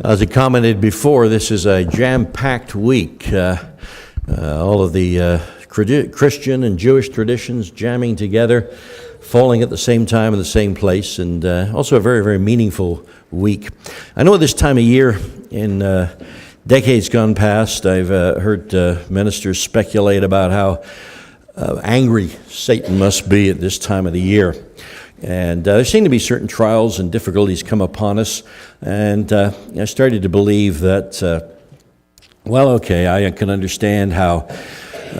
As I commented before, this is a jam-packed week. All of the Christian and Jewish traditions jamming together, falling at the same time in the same place, and also a very, very meaningful week. I know at this time of year, in decades gone past, I've heard ministers speculate about how angry Satan must be at this time of the year. And there seem to be certain trials and difficulties come upon us, and I started to believe that, I can understand how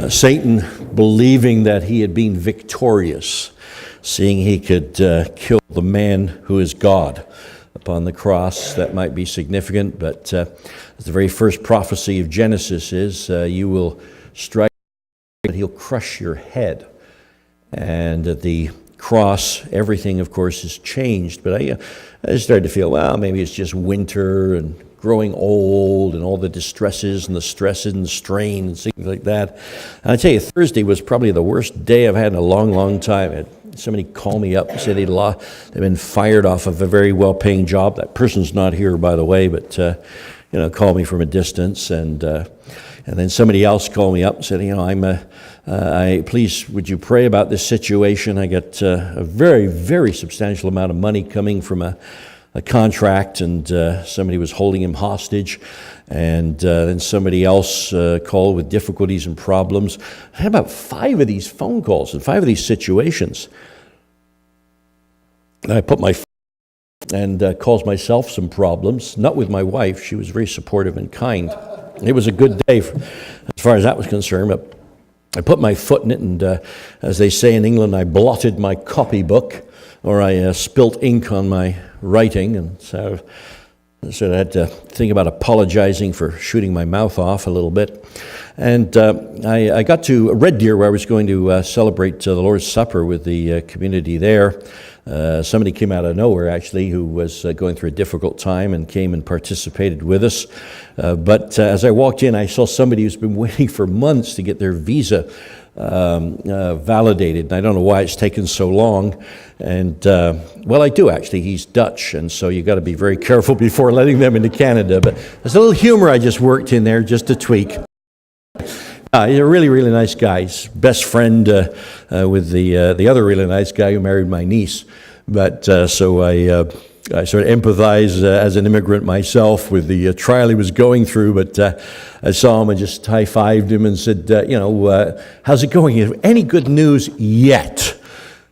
Satan, believing that he had been victorious, seeing he could kill the man who is God upon the cross, that might be significant, but the very first prophecy of Genesis is, you will strike, but he'll crush your head. And at the cross, everything, of course, is changed. But I started to feel, well, maybe it's just winter and growing old and all the distresses and the stresses and the strain and things like that. And I tell you, Thursday was probably the worst day I've had in a long, long time. Somebody called me up and said they'd been fired off of a very well-paying job. That person's not here, by the way, but called me from a distance. And then somebody else called me up and said, please, would you pray about this situation? I got a very, very substantial amount of money coming from a contract, and somebody was holding him hostage. And then somebody else called with difficulties and problems. I had about 5 of these phone calls and 5 of these situations. And I put my and caused myself some problems, not with my wife. She was very supportive and kind. It was a good day as far as that was concerned, but I put my foot in it, and as they say in England, I blotted my copybook, or I spilt ink on my writing, and so I had to think about apologizing for shooting my mouth off a little bit. And I got to Red Deer, where I was going to celebrate the Lord's Supper with the community there. Somebody came out of nowhere, actually, who was going through a difficult time and came and participated with us. But as I walked in, I saw somebody who's been waiting for months to get their visa validated. And I don't know why it's taken so long. And, I do, actually. He's Dutch, and so you got to be very careful before letting them into Canada. But there's a little humor I just worked in there, just to tweak. He's a really, really nice guy. He's best friend with the other really nice guy who married my niece. But so I sort of empathize as an immigrant myself with the trial he was going through. But I saw him and just high-fived him and said, how's it going? Any good news yet?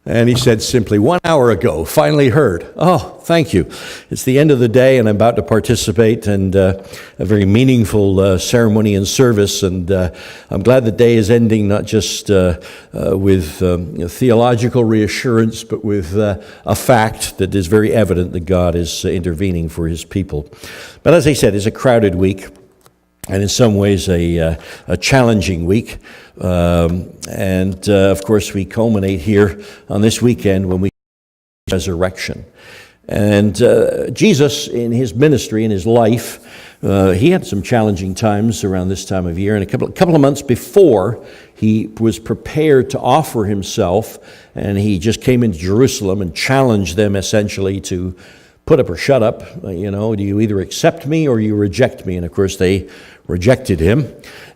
And he said simply, 1 hour ago, finally heard. Oh, thank you. It's the end of the day, and I'm about to participate in a very meaningful ceremony and service. And I'm glad the day is ending, not just with theological reassurance, but with a fact that is very evident that God is intervening for his people. But as I said, it's a crowded week, and in some ways a challenging week. Of course, we culminate here on this weekend when we see resurrection. And Jesus, in his ministry, in his life, he had some challenging times around this time of year. And a couple of months before, he was prepared to offer himself, and he just came into Jerusalem and challenged them essentially to put up or shut up. Do you either accept me or you reject me? And of course, they rejected him.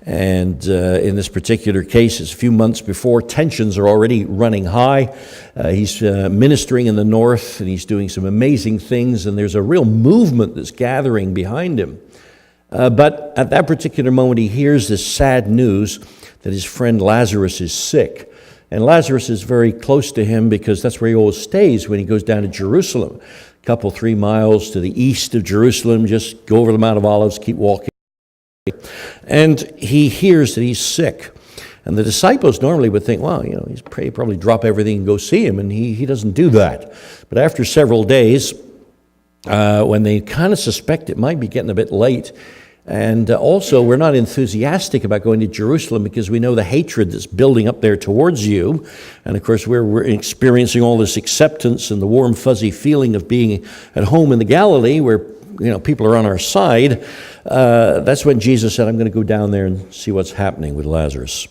And in this particular case, it's a few months before. Tensions are already running high. He's ministering in the north, and he's doing some amazing things, and there's a real movement that's gathering behind him. But at that particular moment, he hears this sad news that his friend Lazarus is sick. And Lazarus is very close to him because that's where he always stays when he goes down to Jerusalem. A couple, 3 miles to the east of Jerusalem, just go over the Mount of Olives, keep walking. And he hears that he's sick. And the disciples normally would think, he's probably drop everything and go see him. And he doesn't do that. But after several days, when they kind of suspect it might be getting a bit late, and also we're not enthusiastic about going to Jerusalem because we know the hatred that's building up there towards you. And of course, we're experiencing all this acceptance and the warm, fuzzy feeling of being at home in the Galilee where people are on our side. That's when Jesus said, I'm going to go down there and see what's happening with Lazarus.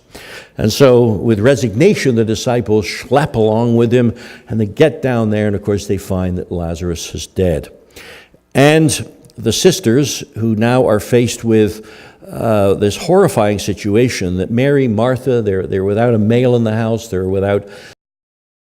And so with resignation, the disciples schlep along with him, and they get down there, and of course they find that Lazarus is dead. And the sisters, who now are faced with this horrifying situation that Mary, Martha, they're without a male in the house, they're without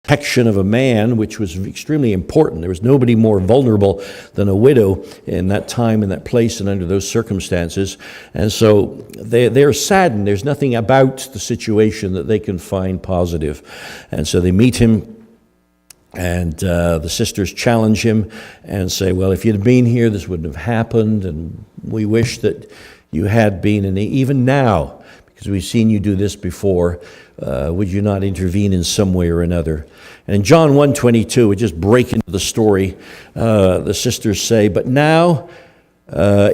protection of a man, which was extremely important. There was nobody more vulnerable than a widow in that time, in that place, and under those circumstances. And so they're saddened. There's nothing about the situation that they can find positive. And so they meet him, and the sisters challenge him and say, well, if you'd been here, this wouldn't have happened, and we wish that you had been, and even now, because we've seen you do this before, would you not intervene in some way or another? And in John 1:22, we just break into the story. The sisters say, but now,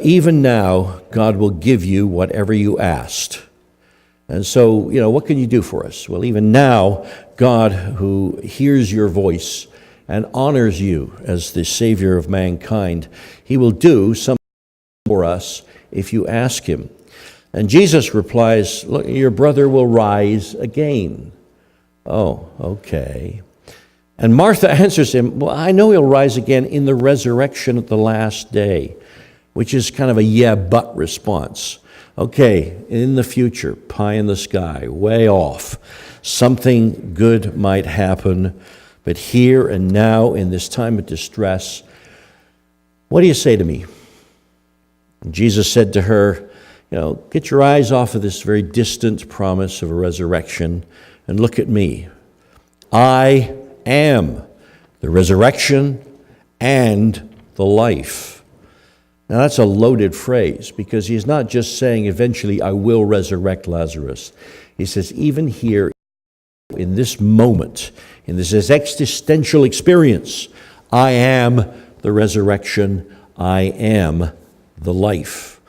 even now, God will give you whatever you asked. And so, what can you do for us? Well, even now, God, who hears your voice and honors you as the Savior of mankind, he will do something for us if you ask him. And Jesus replies, look, your brother will rise again. Oh, okay. And Martha answers him, well, I know he'll rise again in the resurrection at the last day, which is kind of a yeah, but response. Okay, in the future, pie in the sky, way off, something good might happen, but here and now, in this time of distress, what do you say to me? And Jesus said to her, get your eyes off of this very distant promise of a resurrection and look at me. I am the resurrection and the life. Now that's a loaded phrase, because he's not just saying eventually I will resurrect Lazarus. He says even here in this moment, in this existential experience, I am the resurrection, I am the life.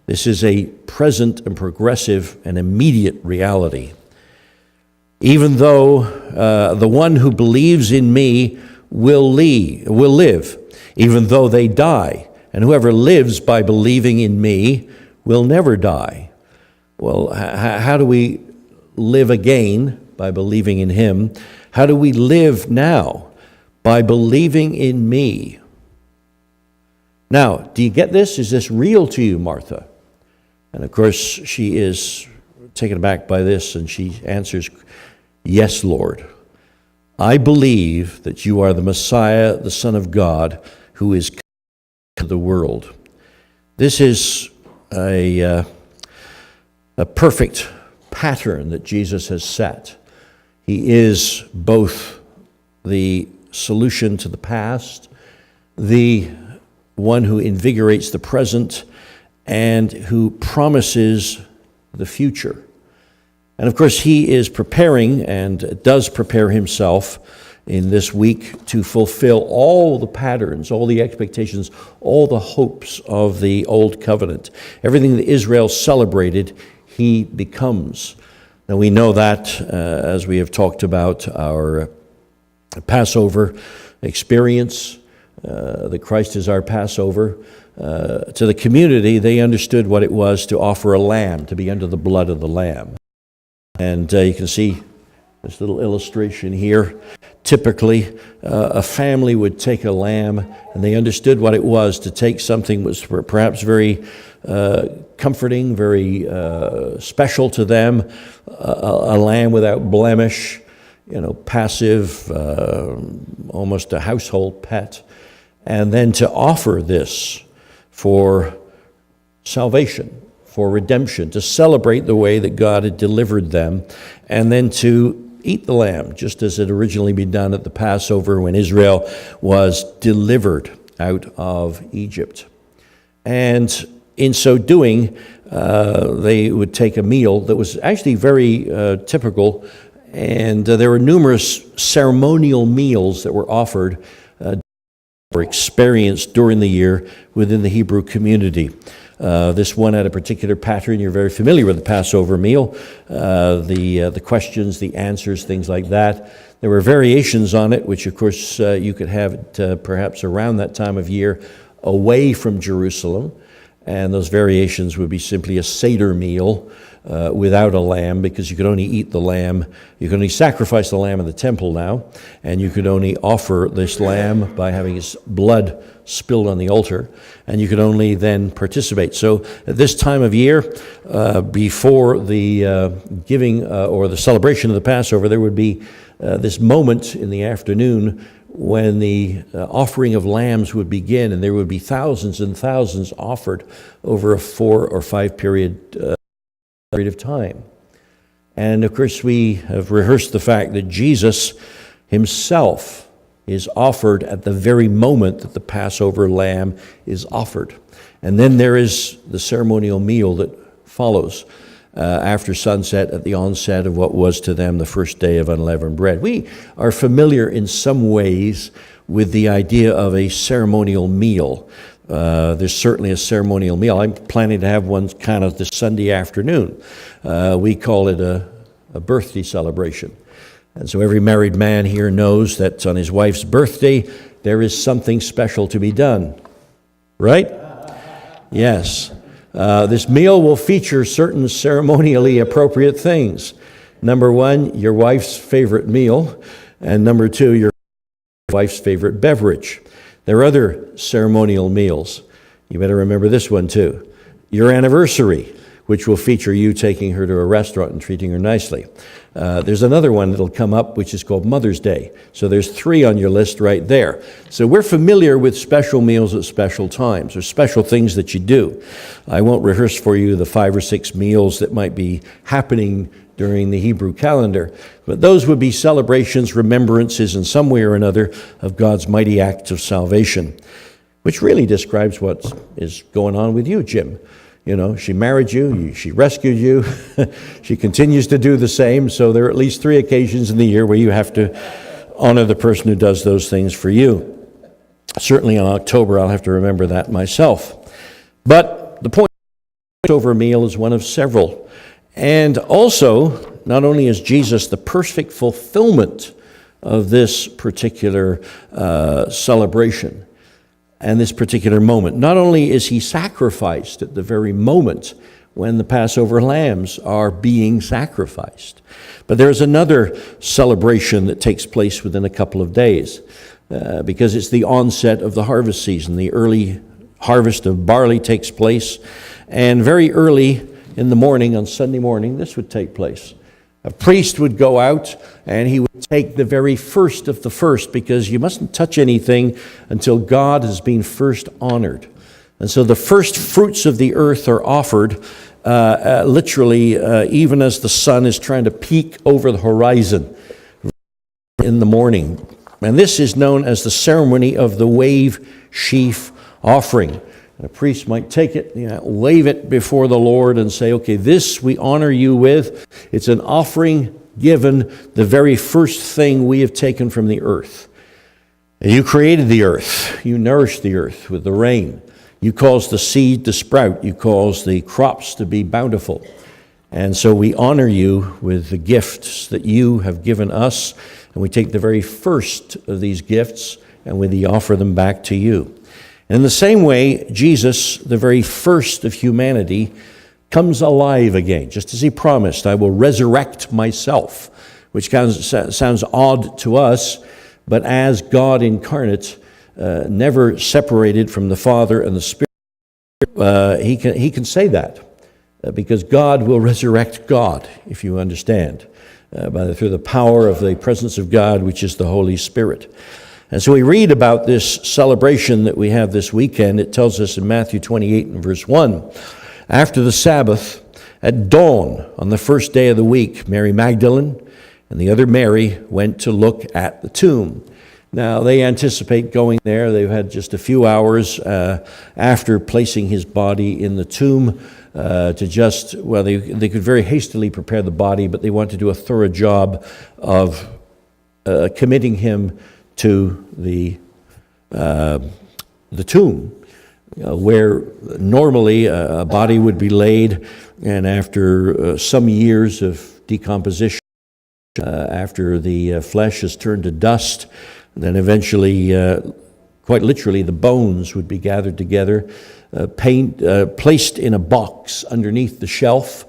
This is a present and progressive and immediate reality. Even though the one who believes in me will live, even though they die, and whoever lives by believing in me will never die. Well, how do we live again? By believing in him. How do we live now? By believing in me. Now, do you get this? Is this real to you, Martha? And of course, she is taken aback by this, and she answers, yes, Lord. I believe that you are the Messiah, the Son of God, who is come to the world. This is a perfect pattern that Jesus has set. He is both the solution to the past, the one who invigorates the present, and who promises the future. And of course, he is preparing and does prepare himself in this week to fulfill all the patterns, all the expectations, all the hopes of the Old Covenant. Everything that Israel celebrated, he becomes. Now we know that as we have talked about our Passover experience, that Christ is our Passover. To the community, they understood what it was to offer a lamb, to be under the blood of the lamb. And you can see this little illustration here. Typically, a family would take a lamb, and they understood what it was to take something that was perhaps very comforting, very special to them, a lamb without blemish, passive, almost a household pet, and then to offer this for salvation, for redemption, to celebrate the way that God had delivered them, and then to eat the lamb, just as it originally been done at the Passover when Israel was delivered out of Egypt. And in so doing, they would take a meal that was actually very typical, and there were numerous ceremonial meals that were offered or experienced during the year within the Hebrew community. This one had a particular pattern. You're very familiar with the Passover meal, the questions, the answers, things like that. There were variations on it, which of course you could have it perhaps around that time of year away from Jerusalem. and those variations would be simply a Seder meal without a lamb, because you could only eat the lamb. You could only sacrifice the lamb in the temple now, and you could only offer this lamb by having its blood spilled on the altar, and you could only then participate. So at this time of year, before the giving or the celebration of the Passover, there would be this moment in the afternoon when the offering of lambs would begin, and there would be thousands and thousands offered over a 4 or 5 period of time. And of course, we have rehearsed the fact that Jesus himself is offered at the very moment that the Passover lamb is offered. And then there is the ceremonial meal that follows after sunset at the onset of what was to them the first day of unleavened bread. We are familiar in some ways with the idea of a ceremonial meal. There's certainly a ceremonial meal. I'm planning to have one kind of this Sunday afternoon. We call it a birthday celebration. And so every married man here knows that on his wife's birthday, there is something special to be done. Right? Yes. This meal will feature certain ceremonially appropriate things. Number 1, your wife's favorite meal. And number 2, your wife's favorite beverage. There are other ceremonial meals. You better remember this one too. Your anniversary, which will feature you taking her to a restaurant and treating her nicely. There's another one that'll come up, which is called Mother's Day. So there's 3 on your list right there. So we're familiar with special meals at special times, or special things that you do. I won't rehearse for you the 5 or 6 meals that might be happening during the Hebrew calendar, but those would be celebrations, remembrances in some way or another of God's mighty acts of salvation, which really describes what is going on with you, Jim. You know, she married you, she rescued you, she continues to do the same, so there are at least 3 occasions in the year where you have to honor the person who does those things for you. Certainly in October, I'll have to remember that myself. But the point of the Passover meal is one of several. And also, not only is Jesus the perfect fulfillment of this particular celebration and this particular moment, not only is he sacrificed at the very moment when the Passover lambs are being sacrificed, but there's another celebration that takes place within a couple of days because it's the onset of the harvest season. The early harvest of barley takes place, and very early in the morning, on Sunday morning, this would take place. A priest would go out and he would take the very first of the first, because you mustn't touch anything until God has been first honored. And so the first fruits of the earth are offered literally even as the sun is trying to peek over the horizon in the morning. And this is known as the ceremony of the wave sheaf offering. A priest might take it, wave it before the Lord and say, okay, this we honor you with. It's an offering given, the very first thing we have taken from the earth. And you created the earth. You nourished the earth with the rain. You caused the seed to sprout. You caused the crops to be bountiful. And so we honor you with the gifts that you have given us. And we take the very first of these gifts and we offer them back to you. In the same way, Jesus, the very first of humanity, comes alive again, just as he promised, I will resurrect myself, which sounds odd to us, but as God incarnate, never separated from the Father and the Spirit, he can say that, because God will resurrect God, if you understand, through the power of the presence of God, which is the Holy Spirit. And so we read about this celebration that we have this weekend. It tells us in Matthew 28 and verse 1, after the Sabbath, at dawn on the first day of the week, Mary Magdalene and the other Mary went to look at the tomb. Now, they anticipate going there. They've had just a few hours after placing his body in the tomb they could very hastily prepare the body, but they want to do a thorough job of committing him to the tomb, where normally a body would be laid, and after some years of decomposition, after the flesh is turned to dust, then eventually, quite literally, the bones would be gathered together placed in a box underneath the shelf.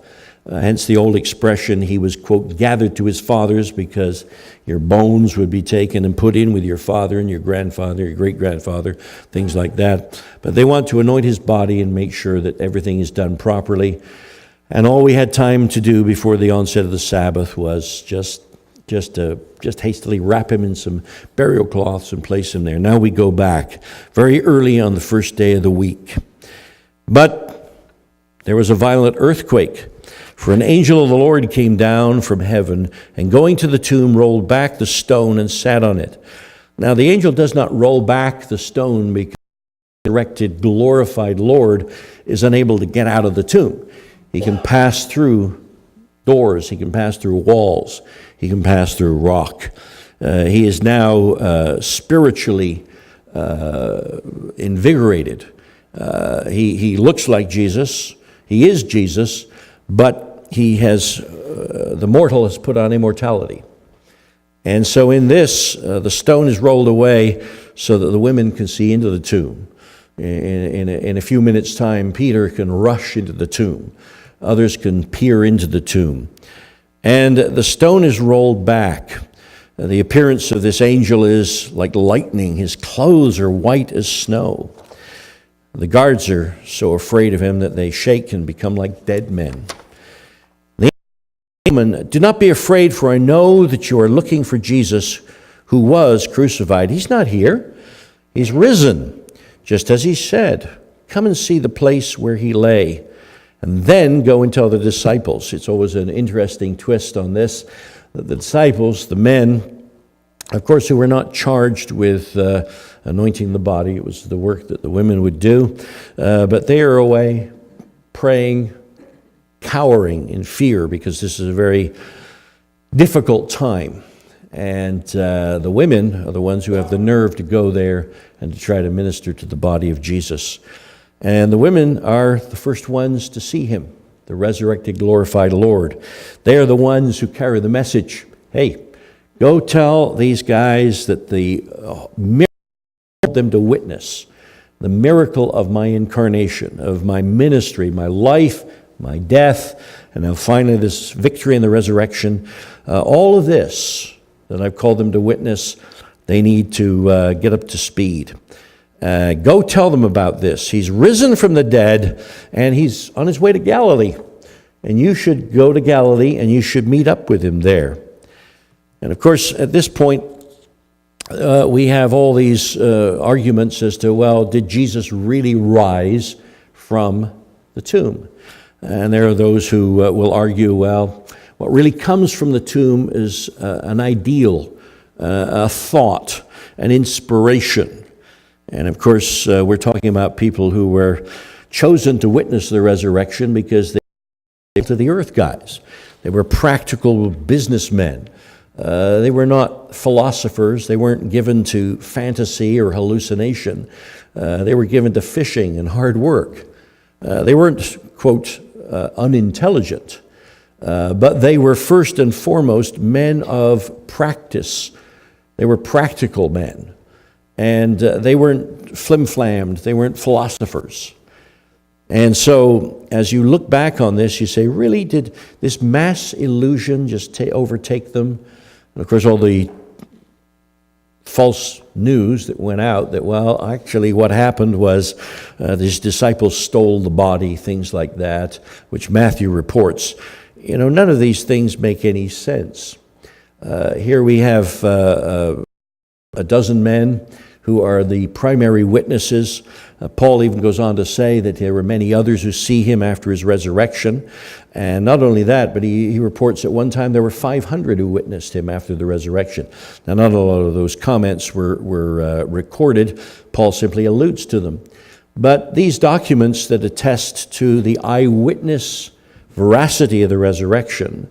Hence the old expression, he was, quote, gathered to his fathers, because your bones would be taken and put in with your father and your grandfather, your great-grandfather, things like that. But they want to anoint his body and make sure that everything is done properly. And all we had time to do before the onset of the Sabbath was just hastily wrap him in some burial cloths and place him there. Now we go back very early on the first day of the week. But there was a violent earthquake, for an angel of the Lord came down from heaven, and going to the tomb, rolled back the stone and sat on it. Now the angel does not roll back the stone because the resurrected, glorified Lord is unable to get out of the tomb. He can pass through doors, he can pass through walls, he can pass through rock. He is now spiritually invigorated. He looks like Jesus, he is Jesus, but he has, the mortal has put on immortality. And so in this, the stone is rolled away so that the women can see into the tomb. In a few minutes' time, Peter can rush into the tomb. Others can peer into the tomb. And the stone is rolled back. The appearance of this angel is like lightning. His clothes are white as snow. The guards are so afraid of him that they shake and become like dead men. Do not be afraid, for I know that you are looking for Jesus, who was crucified. He's not here. He's risen, just as he said. Come and see the place where he lay, and then go and tell the disciples. It's always an interesting twist on this. The disciples, the men, of course, who were not charged with anointing the body. It was the work that the women would do. But they are away praying, cowering in fear, because this is a very difficult time. And the women are the ones who have the nerve to go there and to try to minister to the body of Jesus. And the women are the first ones to see him, the resurrected, glorified Lord. They are the ones who carry the message. Hey, go tell these guys that the miracle of them to witness, the miracle of my incarnation, of my ministry, my life, my death, and now finally this victory and the resurrection. All of this that I've called them to witness, they need to get up to speed. Go tell them about this. He's risen from the dead, and he's on his way to Galilee. And you should go to Galilee, and you should meet up with him there. And of course, at this point, we have all these arguments as to, well, did Jesus really rise from the tomb? And there are those who will argue, well, what really comes from the tomb is an ideal, a thought, an inspiration. And of course, we're talking about people who were chosen to witness the resurrection because they were to the earth guys. They were practical businessmen. They were not philosophers. They weren't given to fantasy or hallucination. They were given to fishing and hard work. They weren't, quote, unintelligent, but they were first and foremost men of practice. They were practical men, and they weren't flim-flammed. They weren't philosophers. And so as you look back on this, you say, really, did this mass illusion just overtake them? And of course, all the false news that went out that, well, actually what happened was these disciples stole the body, things like that, which Matthew reports. You know, none of these things make any sense. Here we have a dozen men who are the primary witnesses. Paul even goes on to say that there were many others who see him after his resurrection. And not only that, but he reports at one time there were 500 who witnessed him after the resurrection. Now, not a lot of those comments were recorded. Paul simply alludes to them. But these documents that attest to the eyewitness veracity of the resurrection,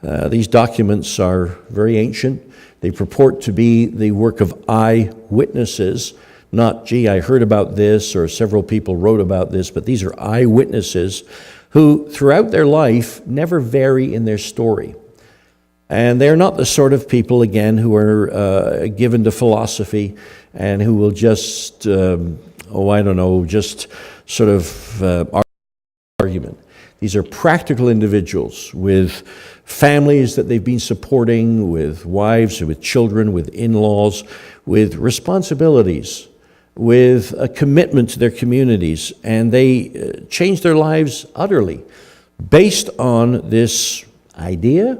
these documents are very ancient. They purport to be the work of eyewitnesses, not, gee, I heard about this, or several people wrote about this, but these are eyewitnesses who, throughout their life, never vary in their story. And they're not the sort of people, again, who are given to philosophy and who will just I don't know, just sort of argument. These are practical individuals with families that they've been supporting, with wives, with children, with in-laws, with responsibilities, with a commitment to their communities, and they change their lives utterly based on this idea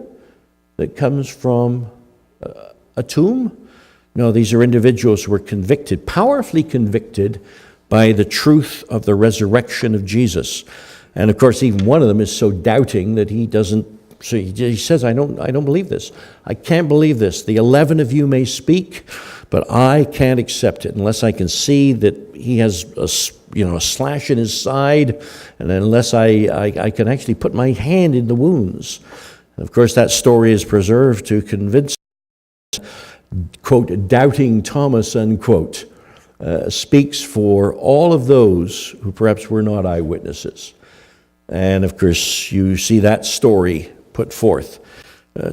that comes from a tomb. No, these are individuals who are convicted, powerfully convicted by the truth of the resurrection of Jesus. And of course, even one of them is so doubting that he doesn't. So he says, "I don't believe this. I can't believe this. The 11 of you may speak, but I can't accept it unless I can see that he has a slash in his side, and unless I can actually put my hand in the wounds." And of course, that story is preserved to convince, quote, doubting Thomas, unquote, speaks for all of those who perhaps were not eyewitnesses. And of course, you see that story put forth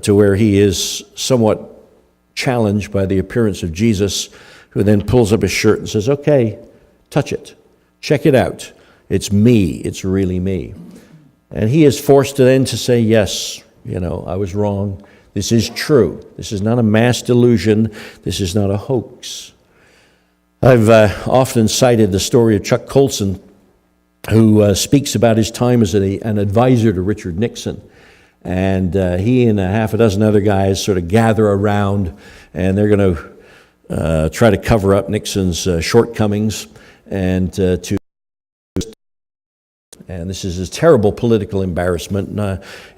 to where he is somewhat challenged by the appearance of Jesus, who then pulls up his shirt and says, "Okay, touch it, check it out. It's me, it's really me." And he is forced to then to say, "Yes, I was wrong. This is true. This is not a mass delusion. This is not a hoax." I've often cited the story of Chuck Colson, who speaks about his time as an advisor to Richard Nixon. And he and a half a dozen other guys sort of gather around, and they're going to try to cover up Nixon's shortcomings and this is a terrible political embarrassment.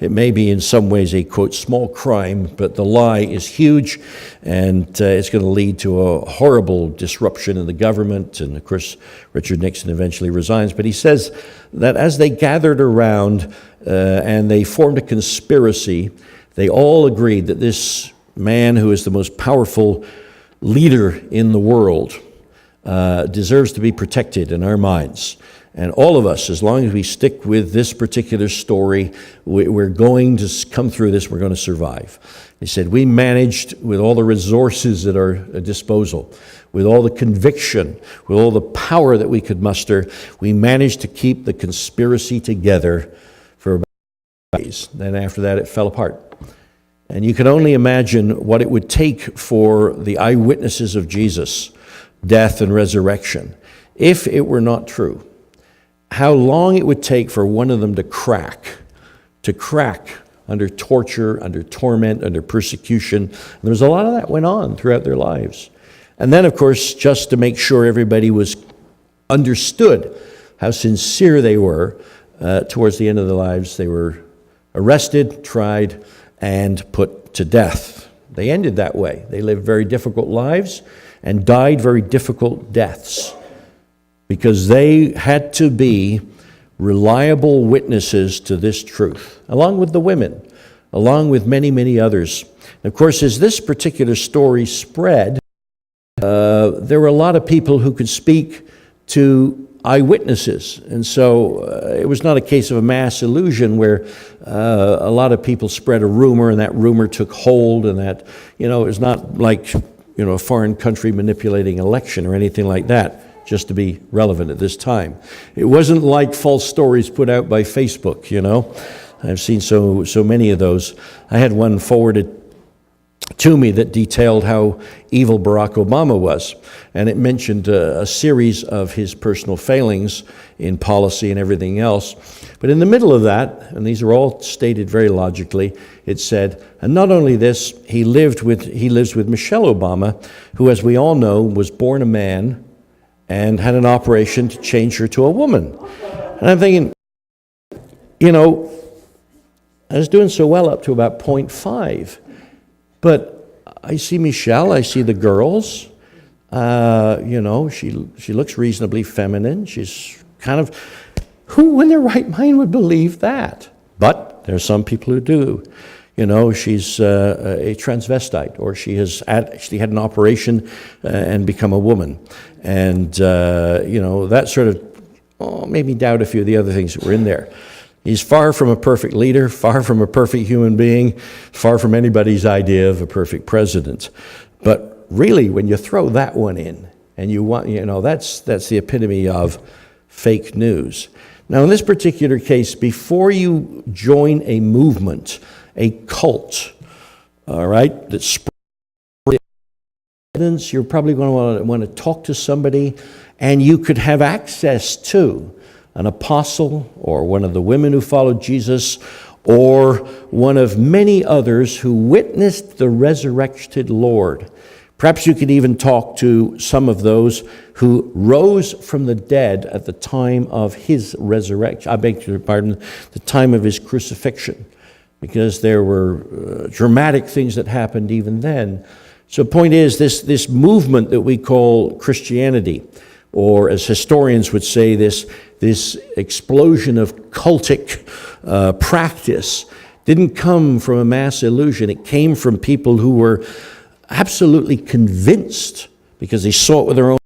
It may be in some ways a, quote, small crime, but the lie is huge, and it's going to lead to a horrible disruption in the government. And of course, Richard Nixon eventually resigns. But he says that as they gathered around and they formed a conspiracy, they all agreed that this man, who is the most powerful leader in the world, deserves to be protected in our minds. And all of us, as long as we stick with this particular story, we're going to come through this, we're going to survive. He said, we managed with all the resources at our disposal, with all the conviction, with all the power that we could muster, we managed to keep the conspiracy together for about days. Then after that, it fell apart. And you can only imagine what it would take for the eyewitnesses of Jesus' death and resurrection, if it were not true, how long it would take for one of them to crack under torture, under torment, under persecution. And there was a lot of that went on throughout their lives. And then, of course, just to make sure everybody was understood how sincere they were, towards the end of their lives, they were arrested, tried, and put to death. They ended that way. They lived very difficult lives and died very difficult deaths, because they had to be reliable witnesses to this truth, along with the women, along with many, many others. And of course, as this particular story spread, there were a lot of people who could speak to eyewitnesses. And so it was not a case of a mass illusion where a lot of people spread a rumor and that rumor took hold, and that, it was not like, a foreign country manipulating election or anything like that, just to be relevant at this time. It wasn't like false stories put out by Facebook, I've seen so many of those. I had one forwarded to me that detailed how evil Barack Obama was, and it mentioned a series of his personal failings in policy and everything else. But in the middle of that, and these are all stated very logically, it said, and not only this, he lives with Michelle Obama, who, as we all know, was born a man and had an operation to change her to a woman. And I'm thinking, I was doing so well up to about 0.5. But I see Michelle, I see the girls, she looks reasonably feminine. She's kind of, who in their right mind would believe that? But there's some people who do. She's a transvestite, or she has actually had an operation and become a woman. And, that sort of made me doubt a few of the other things that were in there. He's far from a perfect leader, far from a perfect human being, far from anybody's idea of a perfect president. But really, when you throw that one in, And that's the epitome of fake news. Now, in this particular case, before you join a movement, a cult, all right, that spreads evidence, you're probably going to want to talk to somebody, and you could have access to an apostle or one of the women who followed Jesus or one of many others who witnessed the resurrected Lord. Perhaps you could even talk to some of those who rose from the dead at the time of his resurrection. I beg your pardon, the time of his crucifixion, because there were dramatic things that happened even then. So the point is, this movement that we call Christianity, or as historians would say, this explosion of cultic practice, didn't come from a mass illusion. It came from people who were absolutely convinced, because they saw it with their own,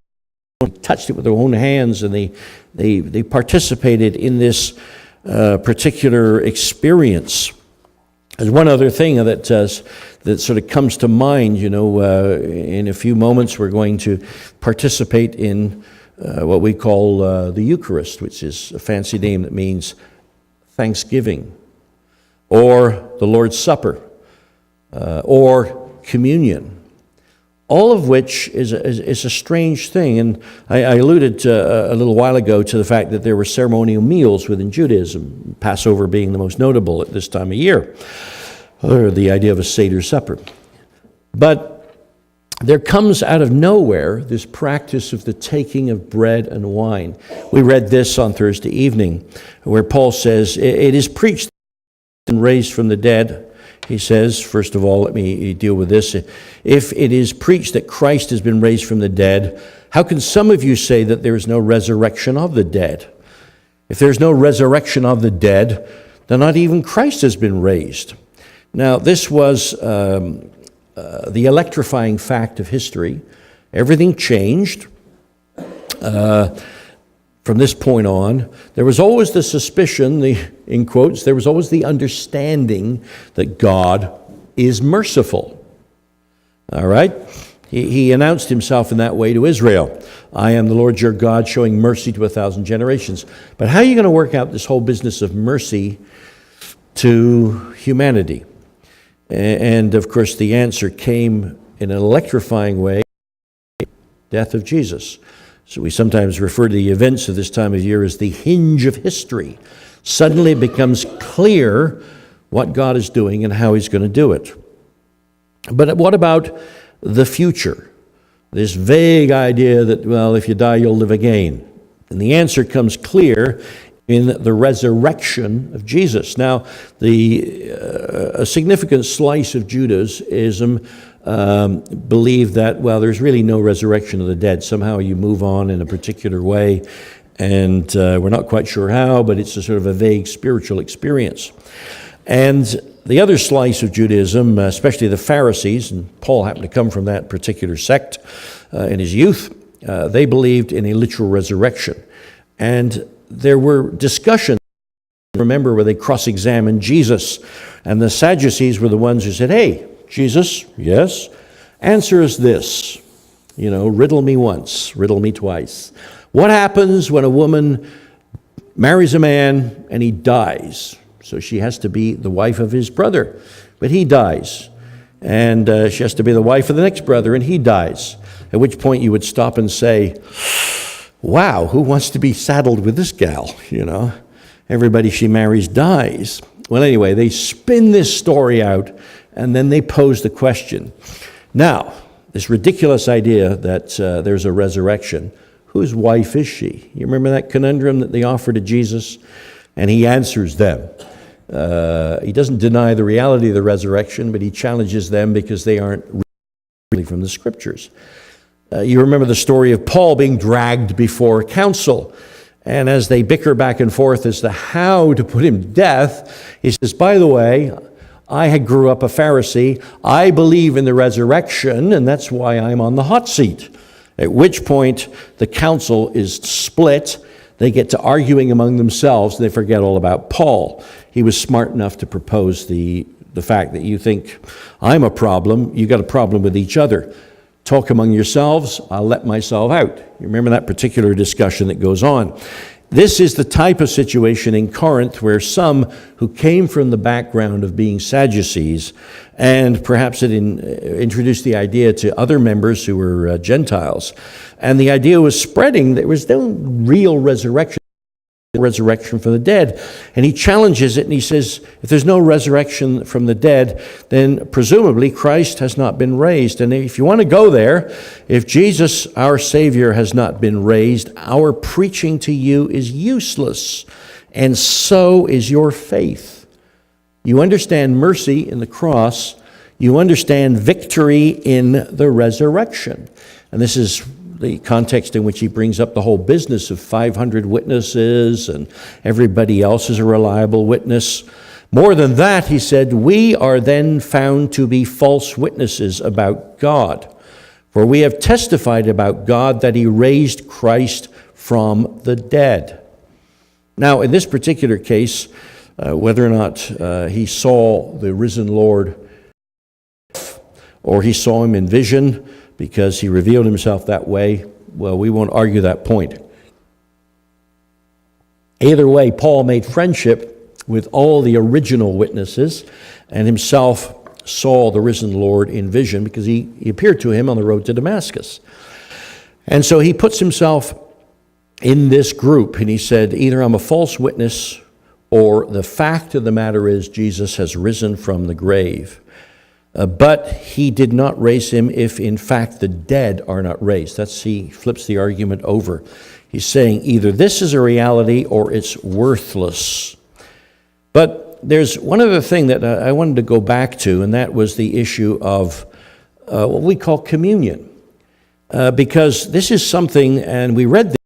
touched it with their own hands, and they participated in this particular experience. There's one other thing that sort of comes to mind. In a few moments we're going to participate in what we call the Eucharist, which is a fancy name that means Thanksgiving, or the Lord's Supper, or communion. All of which is a strange thing. And I alluded to, a little while ago, to the fact that there were ceremonial meals within Judaism, Passover being the most notable at this time of year, or the idea of a Seder supper. But there comes out of nowhere this practice of the taking of bread and wine. We read this on Thursday evening, where Paul says, it is preached and raised from the dead. He says, first of all, let me deal with this. If it is preached that Christ has been raised from the dead, how can some of you say that there is no resurrection of the dead? If there's no resurrection of the dead, then not even Christ has been raised. Now, this was the electrifying fact of history. Everything changed. From this point on, there was always the suspicion, in quotes, there was always the understanding that God is merciful. All right? He announced himself in that way to Israel. I am the Lord your God, showing mercy to 1,000 generations. But how are you going to work out this whole business of mercy to humanity? And of course, the answer came in an electrifying way, death of Jesus. So we sometimes refer to the events of this time of year as the hinge of history. Suddenly it becomes clear what God is doing and how he's going to do it. But what about the future? This vague idea that, well, if you die, you'll live again. And the answer comes clear in the resurrection of Jesus. Now, a significant slice of Judaism believe that, well, there's really no resurrection of the dead. Somehow you move on in a particular way, and we're not quite sure how, but it's a sort of a vague spiritual experience. And the other slice of Judaism, especially the Pharisees, and Paul happened to come from that particular sect in his youth, they believed in a literal resurrection. And there were discussions, remember, where they cross-examined Jesus, and the Sadducees were the ones who said, hey, Jesus, yes, answer us this, riddle me once, riddle me twice. What happens when a woman marries a man and he dies? So she has to be the wife of his brother, but he dies. And she has to be the wife of the next brother, and he dies. At which point you would stop and say, wow, who wants to be saddled with this gal? Everybody she marries dies. Well, anyway, they spin this story out, and then they pose the question. Now, this ridiculous idea that there's a resurrection, whose wife is she? You remember that conundrum that they offer to Jesus? And he answers them. He doesn't deny the reality of the resurrection, but he challenges them because they aren't really from the Scriptures. You remember the story of Paul being dragged before council. And as they bicker back and forth as to how to put him to death, he says, by the way, I grew up a Pharisee. I believe in the resurrection, and that's why I'm on the hot seat. At which point, the council is split. They get to arguing among themselves, and they forget all about Paul. He was smart enough to propose the fact that you think I'm a problem, you got a problem with each other. Talk among yourselves, I'll let myself out. You remember that particular discussion that goes on. This is the type of situation in Corinth where some who came from the background of being Sadducees, and perhaps it introduced the idea to other members who were Gentiles, and the idea was spreading. There was no real resurrection from the dead. And he challenges it, and he says, if there's no resurrection from the dead, then presumably Christ has not been raised. And if you want to go there, if Jesus, our Savior, has not been raised, our preaching to you is useless, and so is your faith. You understand mercy in the cross. You understand victory in the resurrection. And this is the context in which he brings up the whole business of 500 witnesses and everybody else is a reliable witness. More than that, he said, we are then found to be false witnesses about God. For we have testified about God that he raised Christ from the dead. Now, in this particular case, whether or not he saw the risen Lord or he saw him in vision, because he revealed himself that way, well, we won't argue that point. Either way, Paul made friendship with all the original witnesses and himself saw the risen Lord in vision because he appeared to him on the road to Damascus. And so he puts himself in this group and he said, either I'm a false witness or the fact of the matter is Jesus has risen from the grave. But he did not raise him if in fact the dead are not raised. He flips the argument over. He's saying either this is a reality or it's worthless. But there's one other thing that I wanted to go back to, and that was the issue of what we call communion. Because this is something, and we read this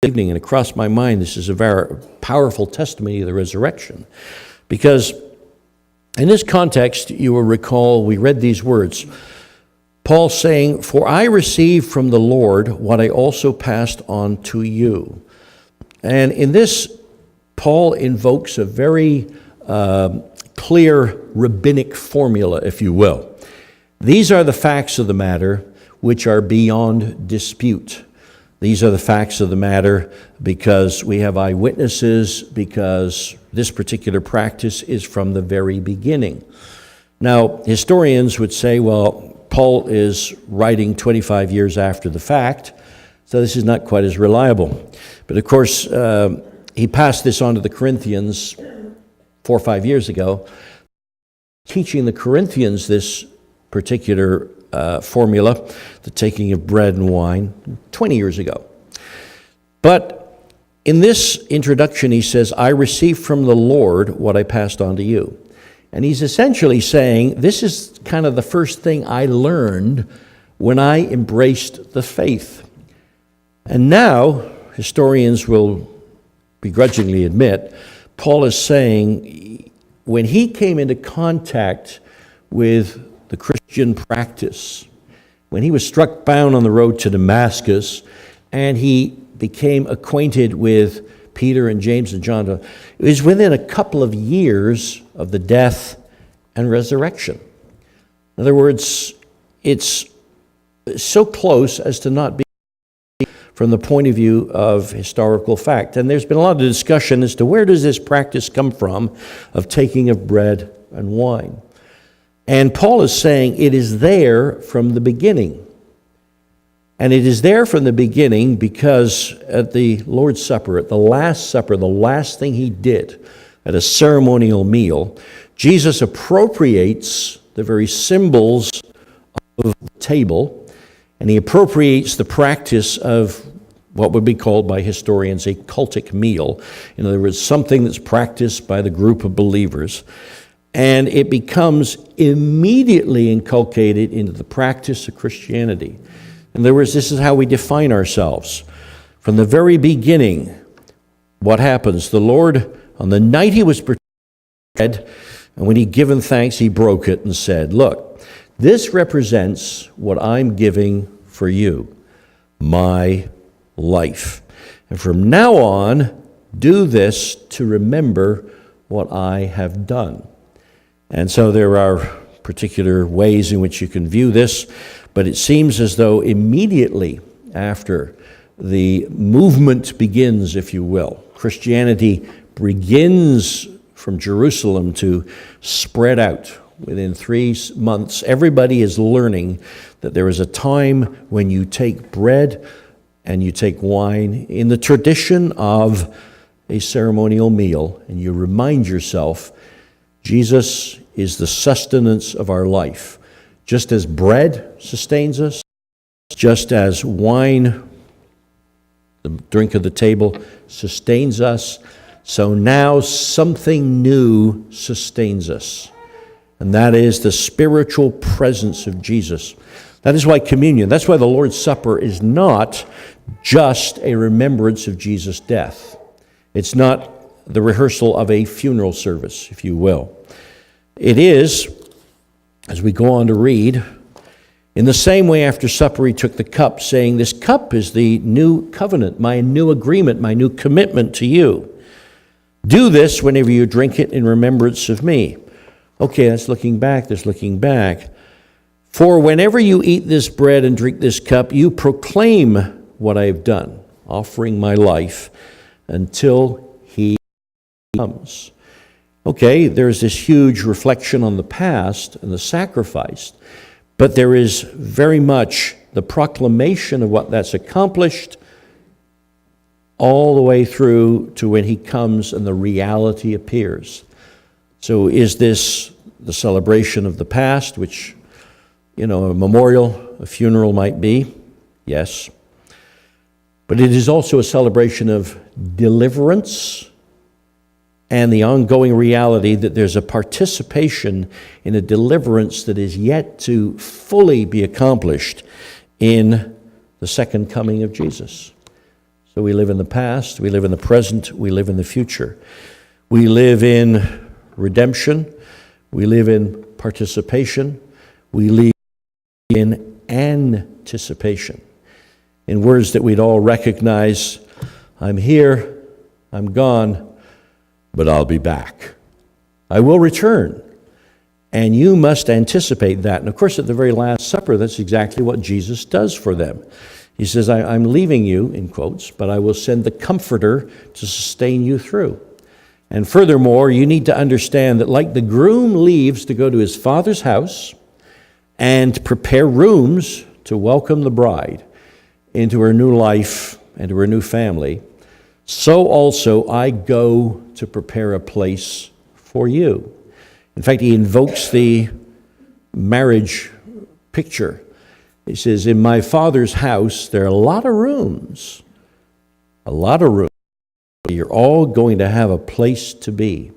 evening, and it crossed my mind, this is a very powerful testimony of the resurrection. Because in this context, you will recall, we read these words. Paul saying, for I received from the Lord what I also passed on to you. And in this, Paul invokes a very clear rabbinic formula, if you will. These are the facts of the matter which are beyond dispute. These are the facts of the matter because we have eyewitnesses, because this particular practice is from the very beginning. Now, historians would say, well, Paul is writing 25 years after the fact, so this is not quite as reliable. But of course, he passed this on to the Corinthians 4 or 5 years ago, teaching the Corinthians this particular formula, the taking of bread and wine, 20 years ago. But in this introduction, he says, I received from the Lord what I passed on to you. And he's essentially saying, this is kind of the first thing I learned when I embraced the faith. And now, historians will begrudgingly admit, Paul is saying, when he came into contact with the Christian practice, when he was struck bound on the road to Damascus, and he became acquainted with Peter and James and John, it was within a couple of years of the death and resurrection. In other words, it's so close as to not be from the point of view of historical fact. And there's been a lot of discussion as to where does this practice come from of taking of bread and wine. And Paul is saying it is there from the beginning. And it is there from the beginning because at the Lord's Supper, at the Last Supper, the last thing he did at a ceremonial meal, Jesus appropriates the very symbols of the table, and he appropriates the practice of what would be called by historians a cultic meal. In other words, something that's practiced by the group of believers. And it becomes immediately inculcated into the practice of Christianity. In other words, this is how we define ourselves. From the very beginning, what happens? The Lord, on the night he was bread, and when he'd given thanks, he broke it and said, look, this represents what I'm giving for you, my life. And from now on, do this to remember what I have done. And so there are particular ways in which you can view this, But it seems as though immediately after the movement begins, if you will, Christianity begins from Jerusalem to spread out. Within 3 months, everybody is learning that there is a time when you take bread and you take wine in the tradition of a ceremonial meal, and you remind yourself, Jesus is the sustenance of our life. Just as bread sustains us, just as wine, the drink of the table, sustains us, so now something new sustains us. And that is the spiritual presence of Jesus. That is why communion, that's why the Lord's Supper is not just a remembrance of Jesus' death. It's not the rehearsal of a funeral service, if you will. It is, as we go on to read, in the same way after supper he took the cup, saying, "This cup is the new covenant, my new agreement, my new commitment to you. Do this whenever you drink it in remembrance of me." Okay, that's looking back, "For whenever you eat this bread and drink this cup, you proclaim what I have done, offering my life until he comes." Okay, there's this huge reflection on the past and the sacrifice, but there is very much the proclamation of what that's accomplished all the way through to when he comes and the reality appears. So is this the celebration of the past, which, a memorial, a funeral might be? Yes. But it is also a celebration of deliverance and the ongoing reality that there's a participation in a deliverance that is yet to fully be accomplished in the second coming of Jesus. So we live in the past, we live in the present, we live in the future. We live in redemption, we live in participation, we live in anticipation. In words that we'd all recognize, I'm here, I'm gone, but I'll be back. I will return. And you must anticipate that. And of course, at the very Last Supper, that's exactly what Jesus does for them. He says, I'm leaving you, in quotes, but I will send the Comforter to sustain you through. And furthermore, you need to understand that like the groom leaves to go to his father's house and prepare rooms to welcome the bride into her new life and to her new family, so also I go to prepare a place for you. In fact, he invokes the marriage picture. He says, in my Father's house, there are a lot of rooms. A lot of rooms. You're all going to have a place to be.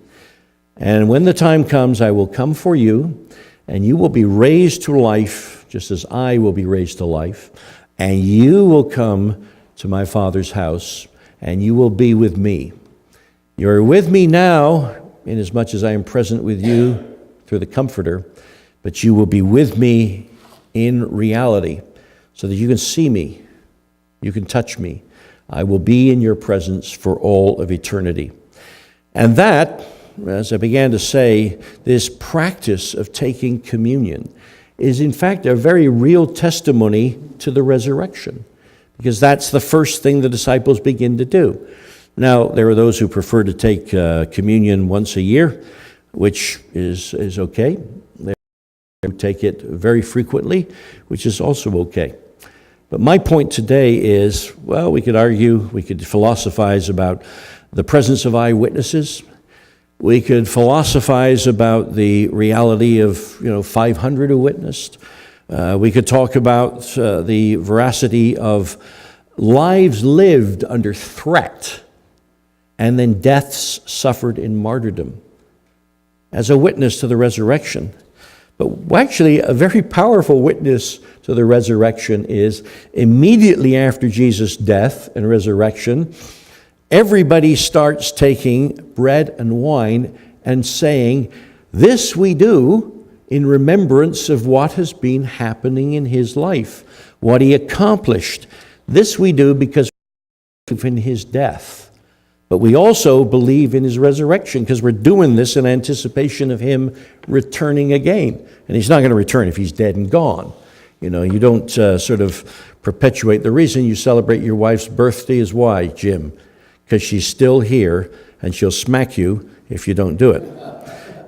And when the time comes, I will come for you, and you will be raised to life, just as I will be raised to life. And you will come to my Father's house, and you will be with me. You're with me now, inasmuch as I am present with you through the Comforter, but you will be with me in reality, so that you can see me, you can touch me. I will be in your presence for all of eternity. And that, as I began to say, this practice of taking communion is in fact a very real testimony to the resurrection, because that's the first thing the disciples begin to do. Now, there are those who prefer to take communion once a year, which is okay. They take it very frequently, which is also okay. But my point today is, well, we could argue, we could philosophize about the presence of eyewitnesses. We could philosophize about the reality of, 500 who witnessed. We could talk about the veracity of lives lived under threat and then deaths suffered in martyrdom as a witness to the resurrection. But actually, a very powerful witness to the resurrection is immediately after Jesus' death and resurrection, everybody starts taking bread and wine and saying, this we do in remembrance of what has been happening in his life, what he accomplished. This we do because we believe in his death. But we also believe in his resurrection because we're doing this in anticipation of him returning again. And he's not going to return if he's dead and gone. You don't sort of perpetuate. The reason you celebrate your wife's birthday is why, Jim? Because she's still here, and she'll smack you if you don't do it.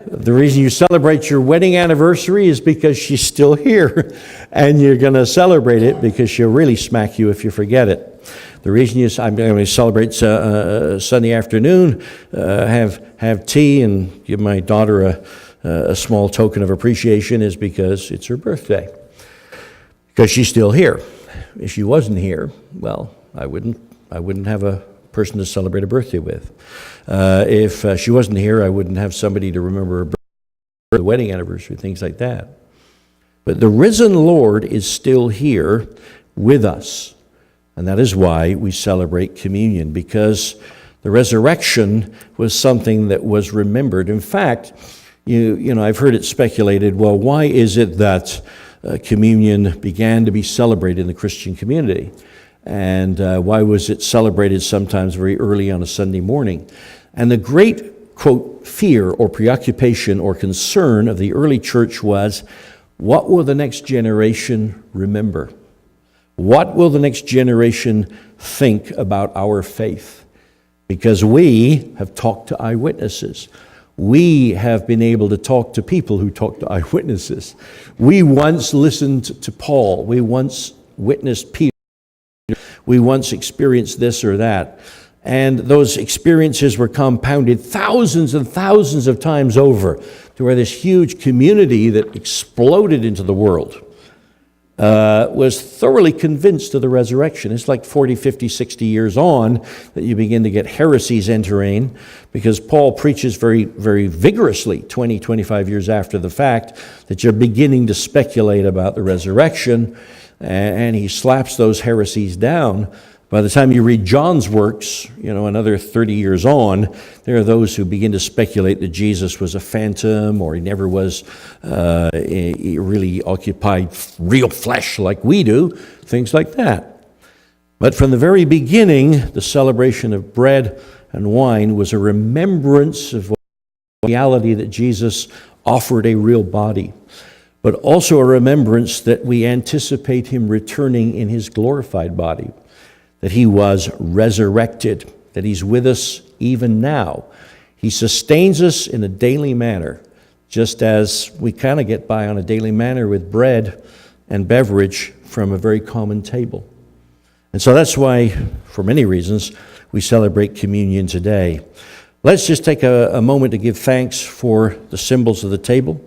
The reason you celebrate your wedding anniversary is because she's still here, and you're going to celebrate it because she'll really smack you if you forget it. The reason I'm going to celebrate Sunday afternoon, have tea and give my daughter a small token of appreciation is because it's her birthday. Because she's still here. If she wasn't here, well, I wouldn't have a person to celebrate a birthday with. If she wasn't here, I wouldn't have somebody to remember her birthday, the wedding anniversary, things like that. But the risen Lord is still here with us. And that is why we celebrate communion, because the resurrection was something that was remembered. In fact, I've heard it speculated, well, why is it that communion began to be celebrated in the Christian community? And why was it celebrated sometimes very early on a Sunday morning? And the great, quote, fear or preoccupation or concern of the early church was, what will the next generation remember? What will the next generation think about our faith? Because we have talked to eyewitnesses. We have been able to talk to people who talk to eyewitnesses. We once listened to Paul. We once witnessed Peter. We once experienced this or that. And those experiences were compounded thousands and thousands of times over to where this huge community that exploded into the world was thoroughly convinced of the resurrection. It's like 40, 50, 60 years on that you begin to get heresies entering, because Paul preaches very, very vigorously 20, 25 years after the fact that you're beginning to speculate about the resurrection, and he slaps those heresies down. By the time you read John's works, another 30 years on, there are those who begin to speculate that Jesus was a phantom, or he never was he really occupied real flesh like we do, things like that. But from the very beginning, the celebration of bread and wine was a remembrance of the reality that Jesus offered a real body, but also a remembrance that we anticipate him returning in his glorified body, that he was resurrected, that he's with us even now. He sustains us in a daily manner, just as we kind of get by on a daily manner with bread and beverage from a very common table. And so that's why, for many reasons, we celebrate communion today. Let's just take a moment to give thanks for the symbols of the table.